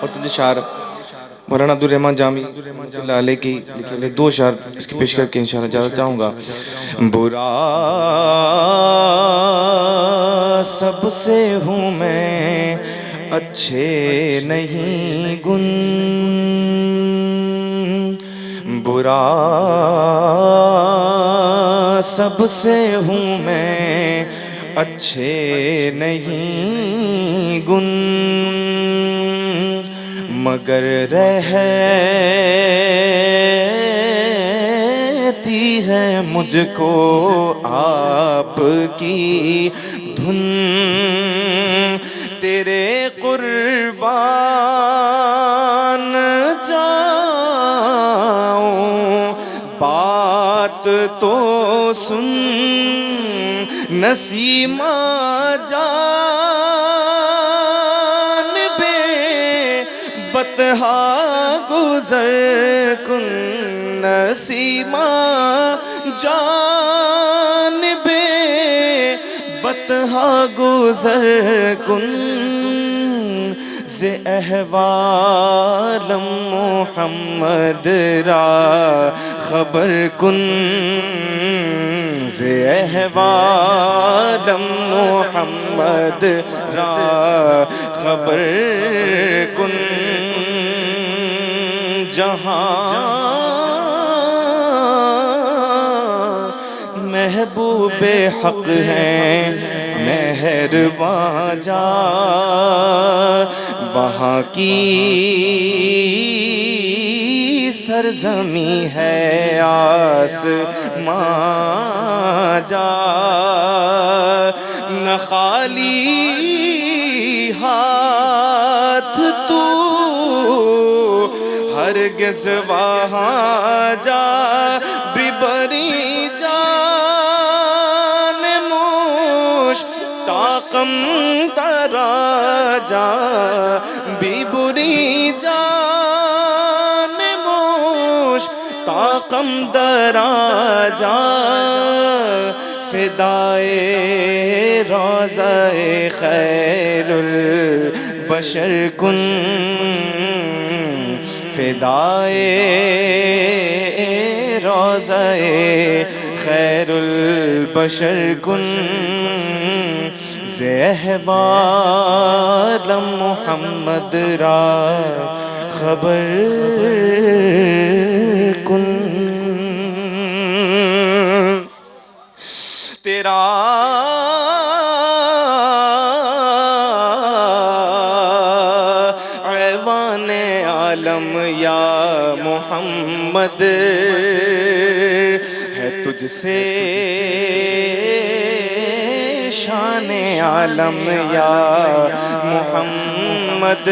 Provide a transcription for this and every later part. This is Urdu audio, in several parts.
اور تجھے شعر مولانا عبدالرحمن جامی رحمۃ اللہ علیہ کی لکھے ہوئے دو شعر اس کی پیش کر کے انشاءاللہ اجازت چاہوں گا۔ برا سب سے ہوں میں اچھے نہیں گن، برا سب سے ہوں میں اچھے نہیں گن، مگر رہتی ہے مجھ کو آپ کی دھن، تیرے قربان جاؤں بات تو سن نسیمہ جان بے بطحا گزر کن، نسیمہ جان بے بطحا گزر کن، ز احوالم محمد را خبر کن، ز احوالم محمد را خبر کن، جہاں محبوب حق ہیں مہرباں جا، وہاں کی سرزمی ہے آسماں جا، نہ خالی ہاتھ تو ہرگز وہاں جا، بری جان مشتاقم دراجا، بری جان مشتاقم دراجا، فدائے روضہ خیر البشر کن، فدائے روضہ خیر البشر کن، ز احوال محمد را خبر کن، تیرا ایوان عالم یا محمد ہے، تجھ سے شان عالم یا محمد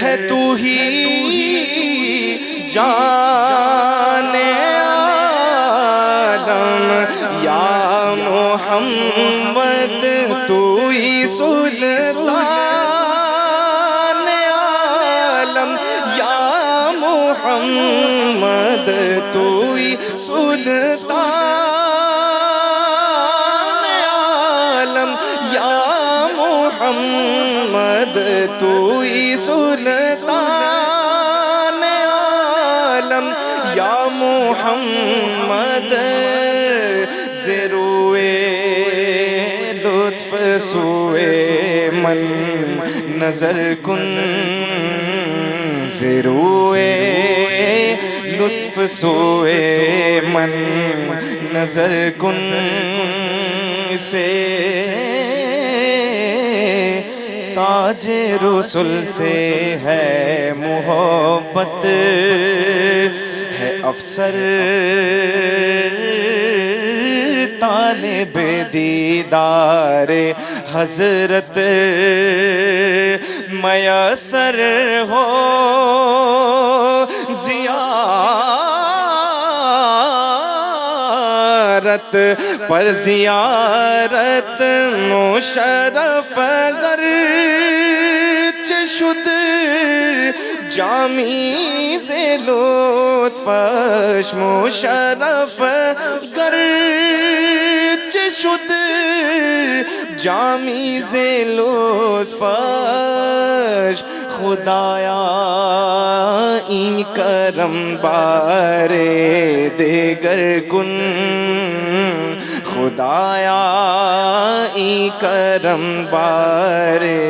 ہے، تو ہی جان عالم یا محمد، تو ہی سلطان عالم یا محمد، تو ہی سلطان عالم یا محمد، تو ہی سلطان عالم یا محمد، زروئے لطف سوئے من نظر کن، زروئے لطف سوئے من نظر کن، سے تاج رسول سے ہے محبت، ہے افسر طالب دیدار حضرت، میسر ہو زیارت پر زیارت مشرف گرچہ شد جامی سے لطفش مشرف گرچہ شد جامی سے لطفش خدایا این کرم بارے دیگر کن خدایا این کرم بارے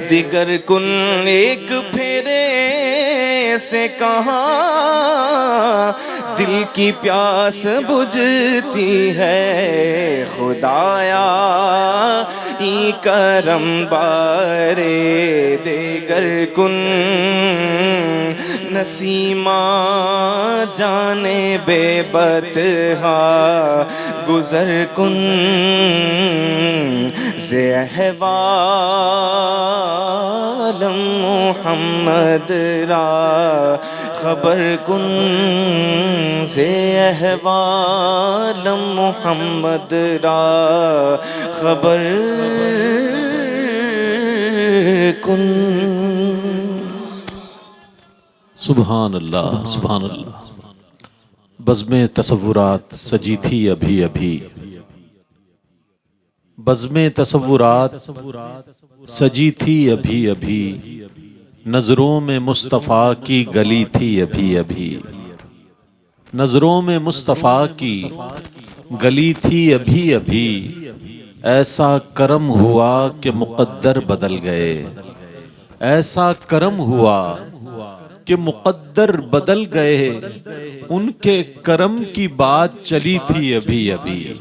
دیگر کن ایک پھیرے سے کہاں دل کی پیاس بجھتی ہے خدایا ای کرم بارے دیگر کن نسیمہ جانے بے بطحا گزر کن زی احوال محمد را خبر کن زی احوال محمد را خبر کن. سبحان اللہ سبحان اللہ. بزم تصورات سجی تھی ابھی ابھی، بزم تصورات سجی تھی ابھی ابھی، نظروں میں مصطفیٰ کی گلی تھی ابھی ابھی، نظروں میں مصطفیٰ کی گلی تھی ابھی ابھی، ایسا کرم ہوا کہ مقدر بدل گئے، ایسا کرم ہوا کہ مقدر بدل گئے، ان کے کرم کی بات چلی تھی ابھی ابھی،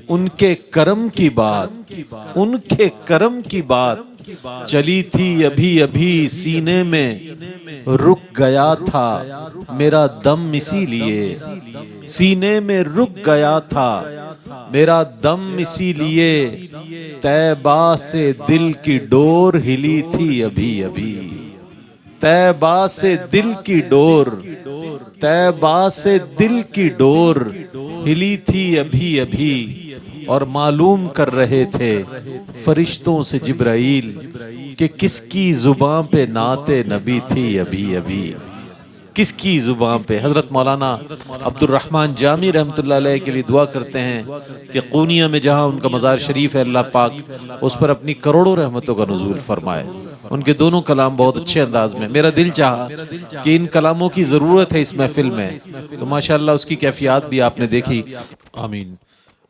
ان کے کرم کی بات، ان کے کرم کی بات چلی تھی ابھی ابھی، سینے میں رک گیا تھا میرا دم اسی لیے، سینے میں رک گیا تھا میرا دم اسی لیے، طیبہ سے دل کی ڈور ہلی تھی ابھی ابھی، طیبہ سے دل کی ڈور، طیبہ سے دل کی ڈور ہلی تھی ابھی ابھی، اور معلوم کر رہے تھے فرشتوں سے جبرائیل کہ کس کی زباں پہ نعت نبی تھی ابھی ابھی، کس کی زباں پہ. حضرت مولانا عبد الرحمن جامی رحمۃ اللہ علیہ کے لیے دعا کرتے ہیں کہ قونیہ میں جہاں ان کا مزار شریف ہے اللہ پاک اس پر اپنی کروڑوں رحمتوں کا نزول فرمائے. ان کے دونوں کلام بہت اچھے انداز میں، میرا دل چاہا کہ ان کلاموں کی ضرورت ہے اس محفل میں، تو ماشاءاللہ اس کی کیفیات بھی آپ نے دیکھی. آمین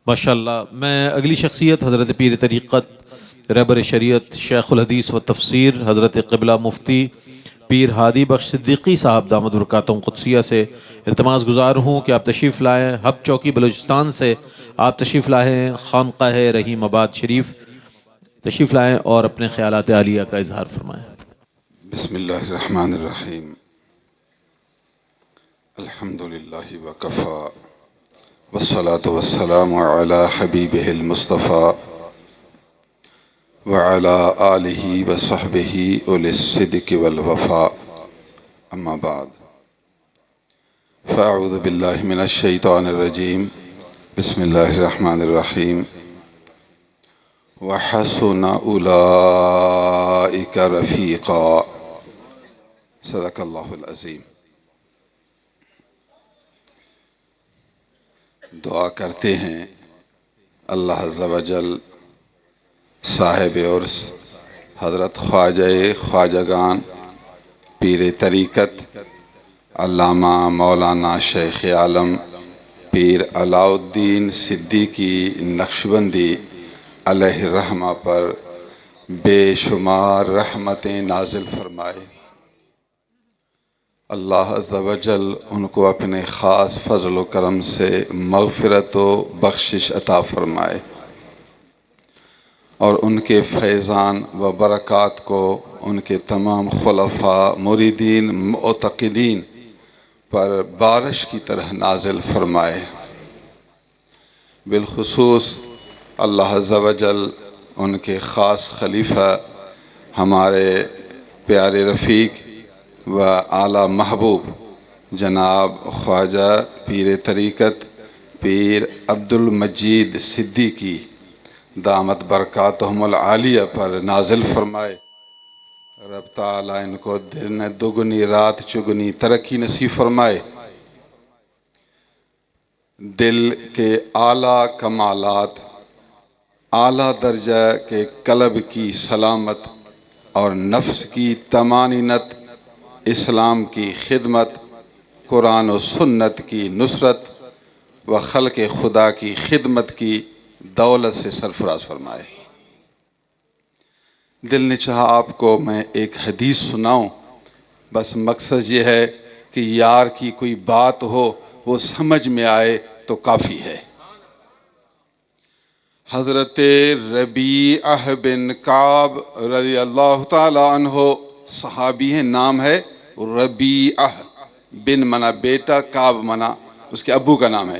ماشاءاللہ. میں اگلی شخصیت حضرت پیر طریقت رہبر شریعت شیخ الحدیث و تفسیر حضرت قبلہ مفتی پیر ہادی بخش صدیقی صاحب دامت برکاتہم قدسیہ سے التماس گزار ہوں کہ آپ تشریف لائیں. ہب چوکی بلوچستان سے آپ تشریف لائیں، خانقاہ رحیم آباد شریف تشریف لائیں اور اپنے خیالات عالیہ کا اظہار فرمائیں. بسم اللہ الرحمن الرحیم. الحمدللہ وکفا والصلاة والسلام علی حبیبہ المصطفیٰ وعلى آلہ وصحبہ اولی الصدق والوفاء. اما بعد فاعوذ باللہ من الشیطان الرجیم. بسم اللہ الرحمن الرحیم. وحسن اولئک رفیقا. صدق اللہ العظیم. دعا کرتے ہیں اللہ عز و جل صاحب عرس حضرت خواجہ خواجگان پیر طریقت علامہ مولانا شیخ عالم پیر علاء الدین صدیقی نقشبندی علیہ الرحمہ پر بے شمار رحمتیں نازل فرمائے. اللہ عز و جل ان کو اپنے خاص فضل و کرم سے مغفرت و بخشش عطا فرمائے، اور ان کے فیضان و برکات کو ان کے تمام خلفاء مریدین معتقدین پر بارش کی طرح نازل فرمائے. بالخصوص اللہ عز و جل ان کے خاص خلیفہ ہمارے پیارے رفیق و اعلیٰ محبوب جناب خواجہ پیر طریقت پیر عبد المجید صدیقی دامت برکاتہم العالیہ پر نازل فرمائے. رب تعالیٰ ان کو دن دگنی رات چگنی ترقی نصیب فرمائے. دل کے اعلیٰ کمالات اعلیٰ درجہ کے قلب کی سلامت اور نفس کی طمانینت، اسلام کی خدمت، قرآن و سنت کی نصرت و خلق خدا کی خدمت کی دولت سے سرفراز فرمائے۔ دل نے چاہا آپ کو میں ایک حدیث سناؤں، بس مقصد یہ ہے کہ یار کی کوئی بات ہو وہ سمجھ میں آئے تو کافی ہے۔ حضرت ربیعہ بن کعب رضی اللہ تعالی عنہ صحابی ہیں، نام ہے ربیعہ، بن منا بیٹا، کعب منا اس کے ابو کا نام ہے۔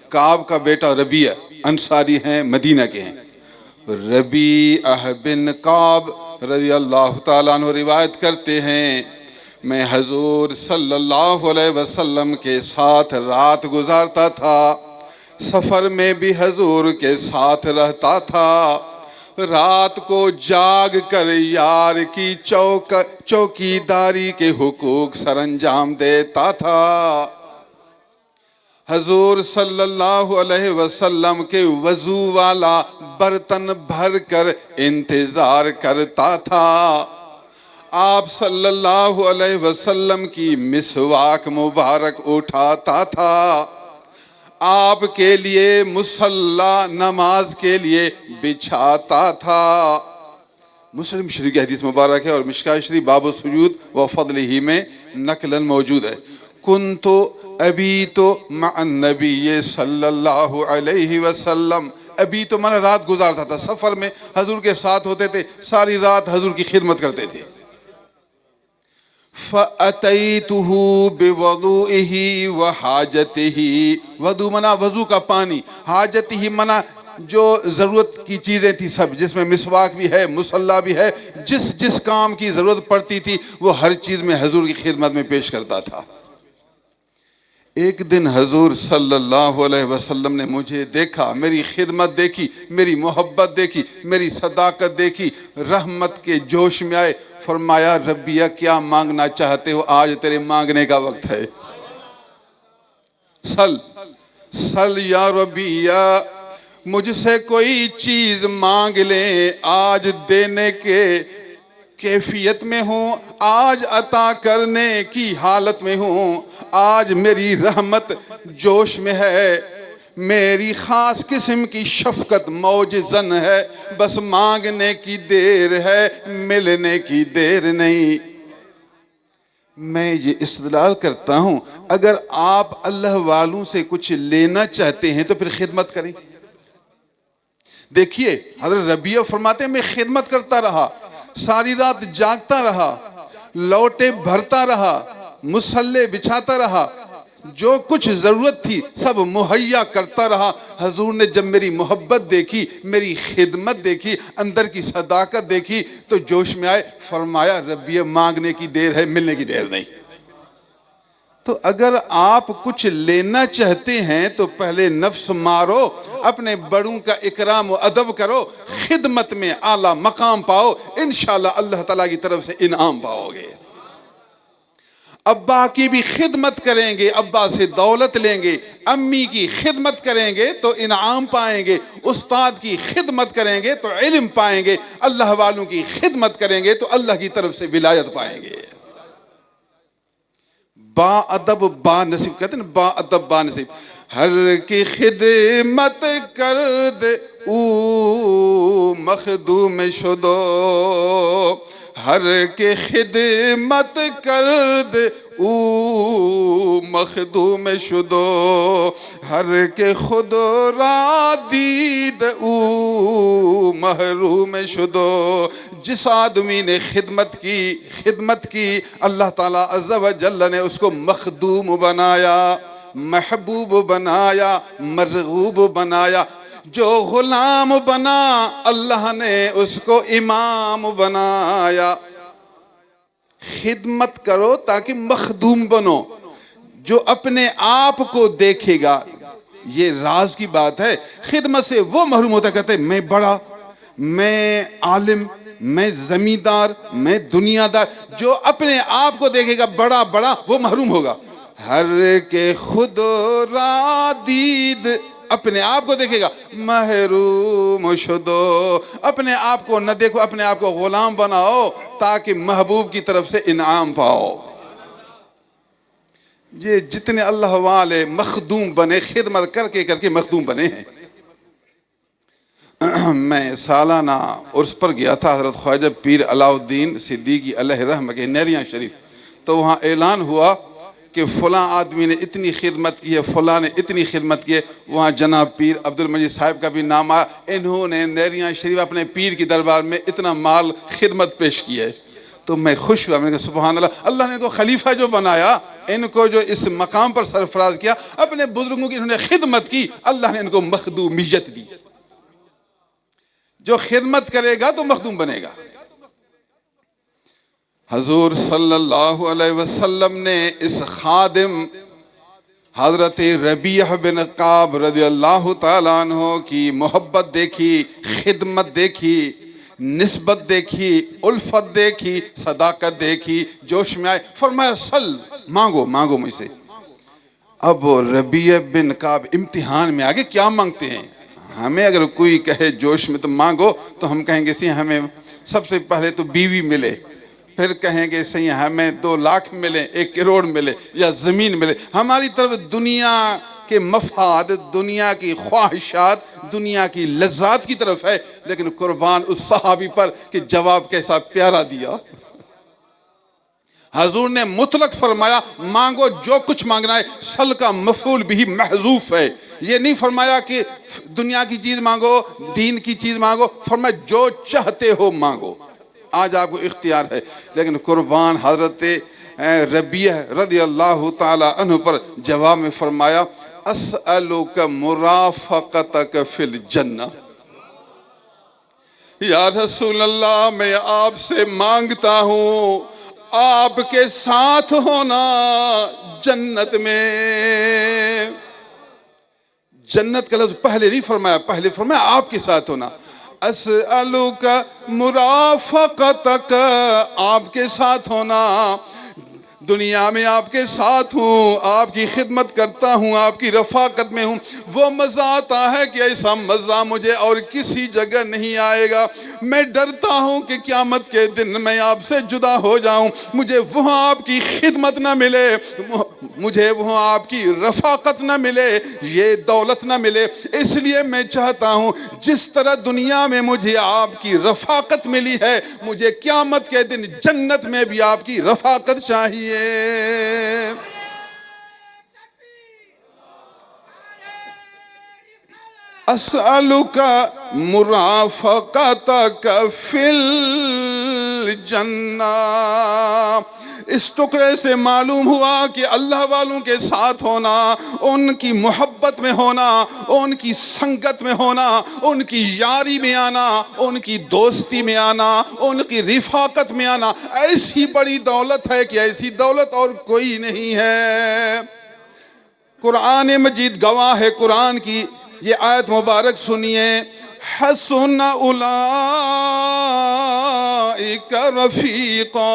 کعب کا بیٹا ربیعہ، انصاری ہیں، مدینہ کے ہیں۔ ربیعہ بن کعب رضی اللہ تعالیٰ عنہ روایت کرتے ہیں، میں حضور صلی اللہ علیہ وسلم کے ساتھ رات گزارتا تھا، سفر میں بھی حضور کے ساتھ رہتا تھا، رات کو جاگ کر یار کی چوکی داری کے حقوق سر انجام دیتا تھا۔ حضور صلی اللہ علیہ وسلم کے وضو والا برتن بھر کر انتظار کرتا تھا، آپ صلی اللہ علیہ وسلم کی مسواک مبارک اٹھاتا تھا، آپ کے لیے مصلی نماز کے لیے بچھاتا تھا۔ مسلم شریف کی حدیث مبارک ہے اور مشکاہ شریف باب السجود و فضلہ میں نقلاً موجود ہے۔ کنت ابیت مع النبی صلی اللہ علیہ وسلم، ابیت مانا رات گزارتا تھا، سفر میں حضور کے ساتھ ہوتے تھے، ساری رات حضور کی خدمت کرتے تھے۔ فَأَتَيْتُهُ بِوَضُوئِهِ وَحَاجَتِهِ، وضو منا وضو کا پانی، حاجتہ منا جو ضرورت کی چیزیں تھی سب، جس میں مسواک بھی ہے، مصلی بھی ہے، جس کام کی ضرورت پڑتی تھی وہ ہر چیز میں حضور کی خدمت میں پیش کرتا تھا۔ ایک دن حضور صلی اللہ علیہ وسلم نے مجھے دیکھا، میری خدمت دیکھی، میری محبت دیکھی، میری صداقت دیکھی، رحمت کے جوش میں آئے، فرمایا ربیعہ کیا مانگنا چاہتے ہو، آج تیرے مانگنے کا وقت ہے، سل یا ربیعہ، مجھ سے کوئی چیز مانگ لیں، آج دینے کے کیفیت میں ہوں، آج عطا کرنے کی حالت میں ہوں، آج میری رحمت جوش میں ہے، میری خاص قسم کی شفقت موج زن ہے، بس مانگنے کی دیر ہے، ملنے کی دیر نہیں۔ میں یہ استدلال کرتا ہوں، اگر آپ اللہ والوں سے کچھ لینا چاہتے ہیں تو پھر خدمت کریں۔ دیکھیے حضرت ربیعہ فرماتے ہیں میں خدمت کرتا رہا، ساری رات جاگتا رہا، لوٹے بھرتا رہا، مصلی بچھاتا رہا، جو کچھ ضرورت تھی سب مہیا کرتا رہا۔ حضور نے جب میری محبت دیکھی، میری خدمت دیکھی، اندر کی صداقت دیکھی تو جوش میں آئے، فرمایا ربیعہ مانگنے کی دیر ہے، ملنے کی دیر نہیں۔ تو اگر آپ کچھ لینا چاہتے ہیں تو پہلے نفس مارو، اپنے بڑوں کا اکرام و ادب کرو، خدمت میں اعلیٰ مقام پاؤ، انشاءاللہ اللہ تعالیٰ کی طرف سے انعام پاؤ گے۔ ابا کی بھی خدمت کریں گے، ابا سے دولت لیں گے، امی کی خدمت کریں گے تو انعام پائیں گے، استاد کی خدمت کریں گے تو علم پائیں گے، اللہ والوں کی خدمت کریں گے تو اللہ کی طرف سے ولایت پائیں گے۔ با ادب با نصیب، کہتے ہیں نا با ادب با نصیب، ہر کی خدمت کرد او مخدوم شدو، ہر کی خدمت کرد او مخدوم شدو، ہر کے خود را دید او محروم شدو۔ جس آدمی نے خدمت کی اللہ تعالیٰ عز و جل نے اس کو مخدوم بنایا، محبوب بنایا، مرغوب بنایا۔ جو غلام بنا اللہ نے اس کو امام بنایا۔ خدمت کرو تاکہ مخدوم بنو، جو اپنے آپ کو دیکھے گا، یہ راز کی بات ہے، خدمت سے وہ محروم ہوتا ہے، کہتے ہیں میں بڑا، میں عالم، میں زمیندار، میں دنیا دار، جو اپنے آپ کو دیکھے گا بڑا بڑا وہ محروم ہوگا۔ ہر کے خود را دید اپنے آپ کو دیکھے گا محروم شدو، اپنے آپ کو نہ دیکھو، اپنے آپ کو غلام بناؤ تاکہ محبوب کی طرف سے انعام پاؤ۔ یہ جتنے اللہ والے مخدوم بنے، خدمت کر کے مخدوم بنے ہیں۔ میں سالانہ عرس پر گیا تھا حضرت خواجہ پیر علاء الدین صدیقی علیہ رحمہ کے نیریاں شریف، تو وہاں اعلان ہوا کہ فلاں آدمی نے اتنی خدمت کی ہے، فلاں نے اتنی خدمت کی ہے۔ وہاں جناب پیر عبد المجید صاحب کا بھی نام آیا، انہوں نے نیریاں شریف اپنے پیر کی دربار میں اتنا مال خدمت پیش کی ہے۔ تو میں خوش ہوا، میں نے کہا سبحان اللہ، اللہ نے ان کو خلیفہ جو بنایا، ان کو جو اس مقام پر سرفراز کیا، اپنے بزرگوں کی انہوں نے خدمت کی، اللہ نے ان کو مخدومیت دی۔ جو خدمت کرے گا تو مخدوم بنے گا۔ حضور صلی اللہ علیہ وسلم نے اس خادم حضرت ربیعہ بن کعب رضی اللہ تعالیٰ عنہ کی محبت دیکھی، خدمت دیکھی، نسبت دیکھی، الفت دیکھی، صداقت دیکھی، جوش میں آئے، فرمایا سل، مانگو مانگو مجھ سے۔ اب ربیعہ بن کعب امتحان میں آگے کیا مانگتے ہیں؟ ہمیں اگر کوئی کہے جوش میں تو مانگو تو ہم کہیں گے سی ہمیں سب سے پہلے تو بیوی ملے، پھر کہیں گے سی ہمیں 2 لاکھ ملے، 1 کروڑ ملے یا زمین ملے۔ ہماری طرف دنیا کے مفاد، دنیا کی خواہشات، دنیا کی لذات کی طرف ہے، لیکن قربان اس صحابی پر کہ جواب کیسا پیارا دیا۔ حضور نے مطلق فرمایا مانگو جو کچھ مانگنا ہے، سل کا مفعول بھی محذوف ہے۔ یہ نہیں فرمایا کہ دنیا کی چیز مانگو، دین کی چیز مانگو، فرمایا جو چاہتے ہو مانگو، آج آپ کو اختیار ہے۔ لیکن قربان حضرت ربیعہ رضی اللہ تعالی عنہ پر جواب میں فرمایا اسألک مرافقتک فی الجنہ، یا رسول اللہ میں آپ سے مانگتا ہوں آپ کے ساتھ ہونا جنت میں۔ جنت کا لفظ پہلے نہیں فرمایا، پہلے فرمایا آپ کے ساتھ ہونا۔ اسألک مرافقتک، آپ کے ساتھ ہونا، دنیا میں آپ کے ساتھ ہوں، آپ کی خدمت کرتا ہوں، آپ کی رفاقت میں ہوں، وہ مزہ آتا ہے کہ ایسا مزہ مجھے اور کسی جگہ نہیں آئے گا۔ میں ڈرتا ہوں کہ قیامت کے دن میں آپ سے جدا ہو جاؤں، مجھے وہاں آپ کی خدمت نہ ملے، مجھے وہاں آپ کی رفاقت نہ ملے، یہ دولت نہ ملے۔ اس لیے میں چاہتا ہوں جس طرح دنیا میں مجھے آپ کی رفاقت ملی ہے، مجھے قیامت کے دن جنت میں بھی آپ کی رفاقت چاہیے۔ اسألک مرافقتک فی الجنہ۔ اس ٹکڑے سے معلوم ہوا کہ اللہ والوں کے ساتھ ہونا، ان کی محبت میں ہونا، ان کی سنگت میں ہونا، ان کی یاری میں آنا، ان کی دوستی میں آنا، ان کی رفاقت میں آنا، ایسی بڑی دولت ہے کہ ایسی دولت اور کوئی نہیں ہے۔ قرآن مجید گواہ ہے، قرآن کی یہ آیت مبارک سنیے، حسن اولئک رفیقا۔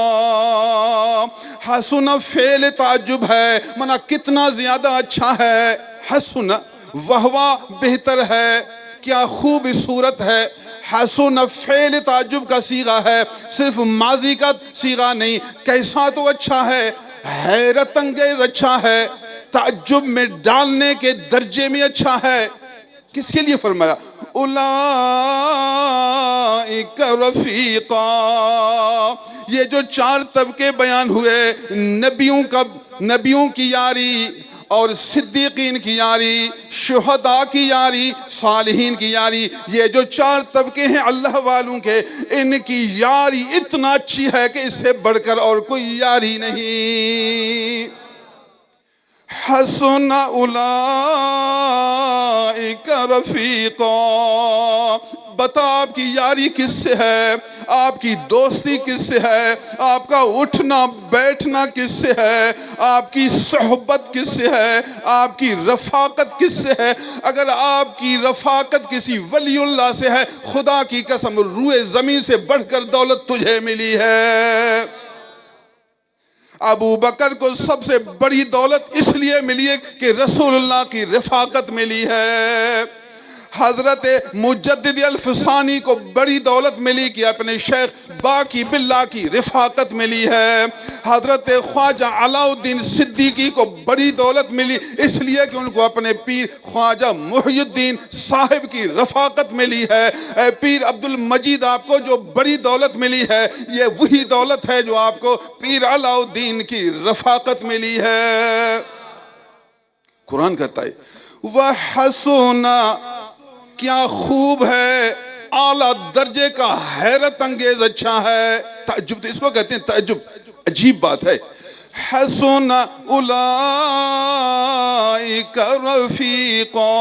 حسن فعل تعجب ہے، منا کتنا زیادہ اچھا ہے، حسن وہوا بہتر ہے، کیا خوب صورت ہے۔ حسن فعل تعجب کا صیغہ ہے، صرف ماضی کا صیغہ نہیں، کیسا تو اچھا ہے، حیرت انگیز اچھا ہے، تعجب میں ڈالنے کے درجے میں اچھا ہے۔ کس کے لیے فرمایا اولئک رفیقا؟ یہ جو 4 طبقے بیان ہوئے، نبیوں کی یاری اور صدیقین کی یاری، شہداء کی یاری، صالحین کی یاری، یہ جو 4 طبقے ہیں اللہ والوں کے، ان کی یاری اتنا اچھی ہے کہ اس سے بڑھ کر اور کوئی یاری نہیں۔ حسن اولئک رفیقا۔ بتا آپ کی یاری کس سے ہے، آپ کی دوستی کس سے ہے، آپ کا اٹھنا بیٹھنا کس سے ہے، آپ کی صحبت کس سے ہے، آپ کی رفاقت کس سے ہے۔ اگر آپ کی رفاقت کسی ولی اللہ سے ہے، خدا کی قسم روئے زمین سے بڑھ کر دولت تجھے ملی ہے۔ ابو بکر کو سب سے بڑی دولت اس لیے ملی ہے کہ رسول اللہ کی رفاقت ملی ہے۔ حضرت مجدد الفسانی کو بڑی دولت ملی کہ اپنے شیخ باقی باللہ کی رفاقت ملی ہے۔ حضرت خواجہ علاء الدین صدیقی کو بڑی دولت ملی اس لیے کہ ان کو اپنے پیر خواجہ محی الدین صاحب کی رفاقت ملی ہے۔ اے پیر عبد المجید، آپ کو جو بڑی دولت ملی ہے یہ وہی دولت ہے جو آپ کو پیر علاء الدین کی رفاقت ملی ہے۔ قرآن کہتا ہے وَحَسُنَ، کیا خوب ہے، اعلیٰ درجے کا، حیرت انگیز اچھا ہے۔ تعجب، اس کو کہتے ہیں تعجب، عجیب بات ہے۔ حسن اولئک رفیقا،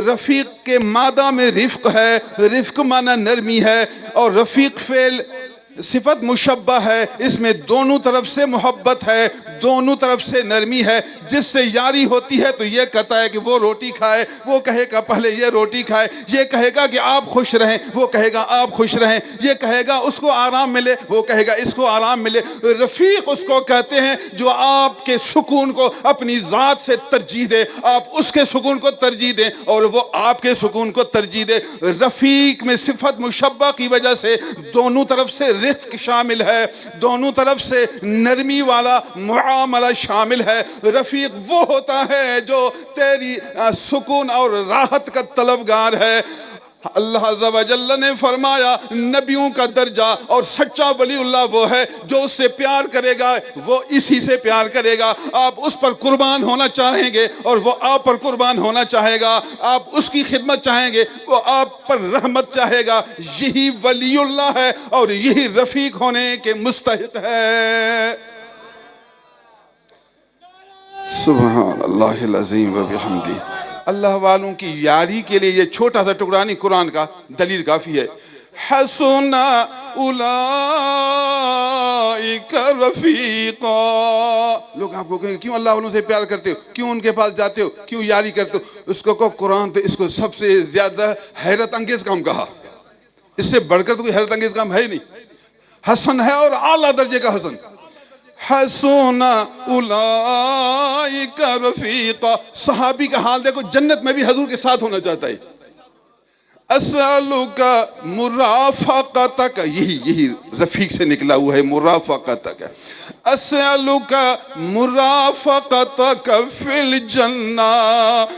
رفیق کے مادہ میں رفق ہے، رفق معنی نرمی ہے، اور رفیق فعل صفت مشبہ ہے، اس میں دونوں طرف سے محبت ہے، دونوں طرف سے نرمی ہے۔ جس سے یاری ہوتی ہے تو یہ کہتا ہے کہ وہ روٹی کھائے، وہ کہے گا پہلے یہ روٹی کھائے، یہ کہے گا کہ آپ خوش رہیں، وہ کہے گا آپ خوش رہیں، یہ کہے گا اس کو آرام ملے، وہ کہے گا اس کو آرام ملے۔ رفیق اس کو کہتے ہیں جو آپ کے سکون کو اپنی ذات سے ترجیح دے، آپ اس کے سکون کو ترجیح دیں اور وہ آپ کے سکون کو ترجیح دے۔ رفیق میں صفت مشبہ کی وجہ سے دونوں طرف سے رفق شامل ہے، دونوں طرف سے نرمی والا معاملہ شامل ہے۔ رفیق وہ ہوتا ہے جو تیری سکون اور راحت کا طلبگار ہے۔ اللہ عز و جل نے فرمایا نبیوں کا درجہ اور سچا ولی اللہ وہ ہے جو اس سے پیار کرے گا، وہ اسی سے پیار کرے گا۔ آپ اس پر قربان ہونا چاہیں گے اور وہ آپ پر قربان ہونا چاہے گا، آپ اس کی خدمت چاہیں گے، وہ آپ پر رحمت چاہے گا۔ یہی ولی اللہ ہے اور یہی رفیق ہونے کے مستحق ہے۔ سبحان اللہ العظیم و بحمدہ۔ اللہ والوں کی یاری کے لیے یہ چھوٹا سا ٹکڑا نہیں، قرآن کا دلیل کافی ہے۔ حسن اولئک رفیقا، لوگ آپ کو کہیں گے کیوں اللہ والوں سے پیار کرتے ہو، کیوں ان کے پاس جاتے ہو، کیوں یاری کرتے ہو؟ اس کو قرآن تو اس کو سب سے زیادہ حیرت انگیز کام کہا، اس سے بڑھ کر تو کوئی حیرت انگیز کام ہے ہی نہیں۔ حسن ہے اور اعلیٰ درجے کا حسن۔ حسن اولئک رفیقا، صحابی کا حال دیکھو، جنت میں بھی حضور کے ساتھ ہونا چاہتا ہے۔ اسألک مرافقتک، یہی رفیق سے نکلا ہوا ہے، مرافقتک۔ اسألک مرافقتک فی الجنہ،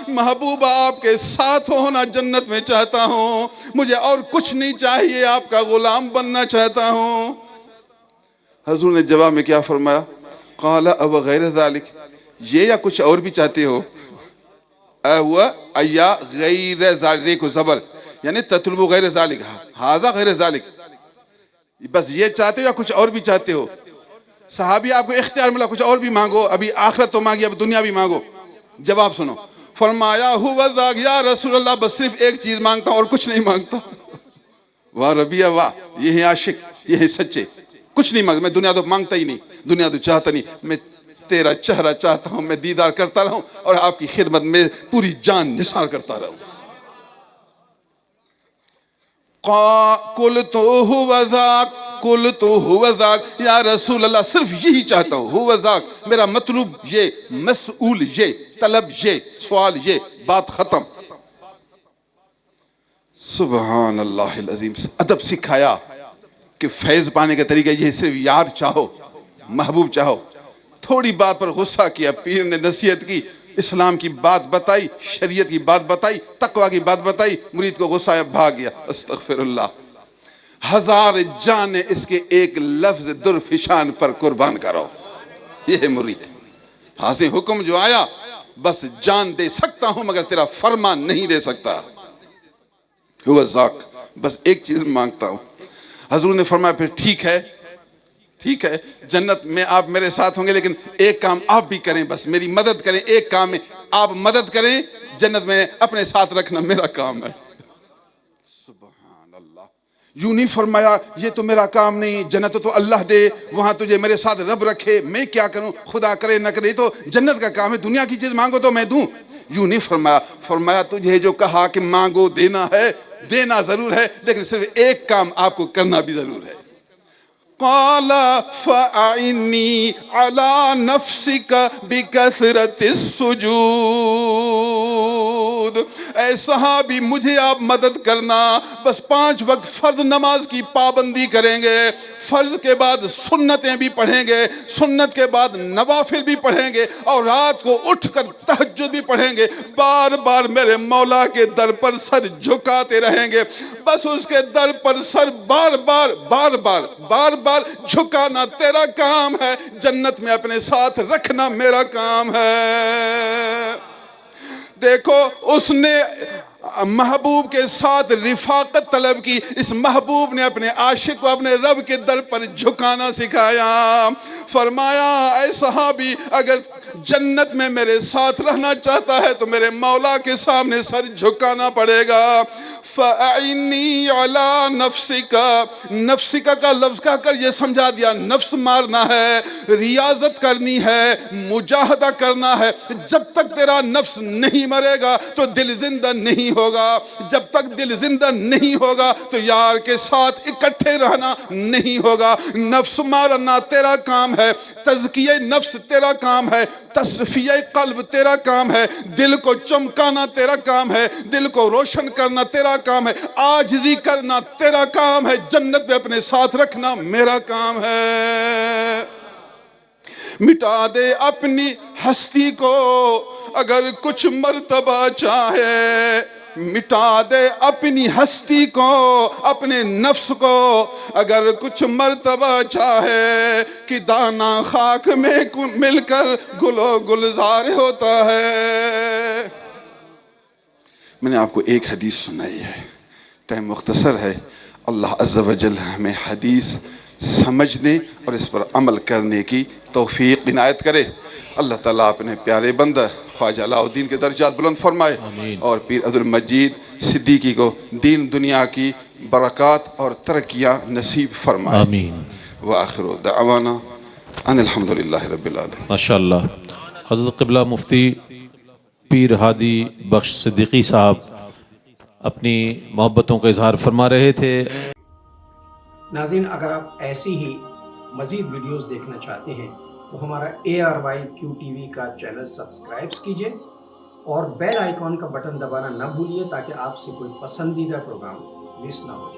محبوبہ آپ کے ساتھ ہونا جنت میں چاہتا ہوں، مجھے اور کچھ نہیں چاہیے، آپ کا غلام بننا چاہتا ہوں۔ حضور نے جواب میں کیا فرمایا؟ قال اب غیر ذالک، یہ یا کچھ اور بھی چاہتے ہو؟ ہوا ایا غیر ذالک کو زبر، یعنی تطلب غیر ذالک، ہاذا غیر ذالک، بس یہ چاہتے ہو یا کچھ اور بھی چاہتے ہو؟ صحابی آپ کو اختیار ملا، کچھ اور بھی مانگو، ابھی آخرت تو مانگی، اب دنیا بھی مانگو۔ جواب سنو، فرمایا ہوا ذاک یا رسول اللہ، بس صرف ایک چیز مانگتا ہوں اور کچھ نہیں مانگتا۔ واہ ربیہ واہ، یہ ہیں عاشق، یہ ہیں سچے، کچھ نہیں مانگتا، میں دنیا تو مانگتا ہی نہیں، دنیا تو چاہتا نہیں، میں تیرا چہرہ چاہتا ہوں، میں دیدار کرتا رہوں اور آپ کی خدمت میں پوری جان نثار کرتا رہوں۔ قلت ہوا ذاک، قلت ہوا ذاک یا رسول اللہ، صرف یہی چاہتا ہوں، ہوا ذاک، میرا مطلوب یہ، مسئول یہ، طلب یہ، سوال یہ، بات ختم۔ سبحان اللہ العظیم، ادب سکھایا کہ فیض پانے کا طریقہ یہ صرف یار چاہو، محبوب چاہو۔ تھوڑی بات پر غصہ کیا، پیر نے نصیحت کی، اسلام کی بات بتائی، شریعت کی بات بتائی، تقوی کی بات بتائی، مرید کو غصہ آیا، بھاگ گیا، استغفر اللہ۔ ہزار جانیں اس کے ایک لفظ درفشان پر قربان کرو، یہ ہے مرید۔ حاصل حکم جو آیا، بس جان دے سکتا ہوں مگر تیرا فرمان نہیں دے سکتا۔ ہوا ذاک، بس ایک چیز مانگتا ہوں۔ حضور نے فرمایا پھر ٹھیک ہے، ٹھیک ہے، جنت میں آپ میرے ساتھ ہوں گے، لیکن ایک کام آپ بھی کریں، بس میری مدد کریں، ایک کام میں آپ مدد کریں، جنت میں اپنے ساتھ رکھنا میرا کام ہے۔ سبحان اللہ، یوں نہیں فرمایا یہ تو میرا کام نہیں، جنت تو اللہ دے، وہاں تجھے میرے ساتھ رب رکھے، میں کیا کروں، خدا کرے نہ کرے، تو جنت کا کام ہے، دنیا کی چیز مانگو تو میں دوں۔ یوں نہیں فرمایا، فرمایا تجھے جو کہا کہ مانگو دینا ہے، دینا ضرور ہے، لیکن صرف ایک کام آپ کو کرنا بھی ضرور ہے۔ قال فأعني على نفسك بكثرة السجود، اے صحابی مجھے آپ مدد کرنا، بس 5 وقت فرض نماز کی پابندی کریں گے، فرض کے بعد سنتیں بھی پڑھیں گے، سنت کے بعد نوافل بھی پڑھیں گے، اور رات کو اٹھ کر تہجد بھی پڑھیں گے، بار بار میرے مولا کے در پر سر جھکاتے رہیں گے، بس اس کے در پر سر بار بار جھکانا تیرا کام ہے، جنت میں اپنے ساتھ رکھنا میرا کام ہے۔ دیکھو اس نے محبوب کے ساتھ رفاقت طلب کی، اس محبوب نے اپنے عاشق کو اپنے رب کے در پر جھکانا سکھایا۔ فرمایا اے صحابی اگر جنت میں میرے ساتھ رہنا چاہتا ہے تو میرے مولا کے سامنے سر جھکانا پڑے گا۔ فَأَعِنِّي عَلَىٰ نَفْسِكَ، نفسکا کا لفظ کہہ کر یہ سمجھا دیا نفس مارنا ہے، ریاضت کرنی ہے، مجاہدہ کرنا ہے۔ جب تک تیرا نفس نہیں مرے گا تو دل زندہ نہیں ہوگا، جب تک دل زندہ نہیں ہوگا تو یار کے ساتھ اکٹھے رہنا نہیں ہوگا۔ نفس مارنا تیرا کام ہے، تزکیہ نفس تیرا کام ہے، تصفیہ قلب تیرا کام ہے، دل کو چمکانا تیرا کام ہے، دل کو روشن کرنا تیرا کام ہے، عاجزی کرنا تیرا کام ہے، جنت میں اپنے ساتھ رکھنا میرا کام ہے۔ مٹا دے اپنی ہستی کو اگر کچھ مرتبہ چاہے، مٹا دے اپنی ہستی کو اپنے نفس کو اگر کچھ مرتبہ چاہے، کہ دانا خاک میں مل کر گل و گلزار ہوتا ہے۔ میں نے آپ کو ایک حدیث سنائی ہے، ٹائم مختصر ہے، اللہ عز و جل ہمیں حدیث سمجھنے اور اس پر عمل کرنے کی توفیق عنایت کرے۔ اللہ تعالیٰ اپنے پیارے بندہ خواجہ علاء الدین کے درجات بلند فرمائے، اور پیر عبدالمجید صدیقی کو دین دنیا کی برکات اور ترقیاں نصیب فرمائے۔ آمین۔ وآخر دعوانا ان الحمدللہ رب العالمین۔ ماشاءاللہ۔ حضرت قبلہ مفتی پیر ہادی بخش صدیقی صاحب اپنی محبتوں کا اظہار فرما رہے تھے۔ ناظرین اگر آپ ایسی ہی مزید ویڈیوز دیکھنا چاہتے ہیں تو ہمارا ARYQTV کا چینل سبسکرائب کیجئے اور بیل آئیکن کا بٹن دبانا نہ بھولیے تاکہ آپ سے کوئی پسندیدہ پروگرام مس نہ ہو جائے۔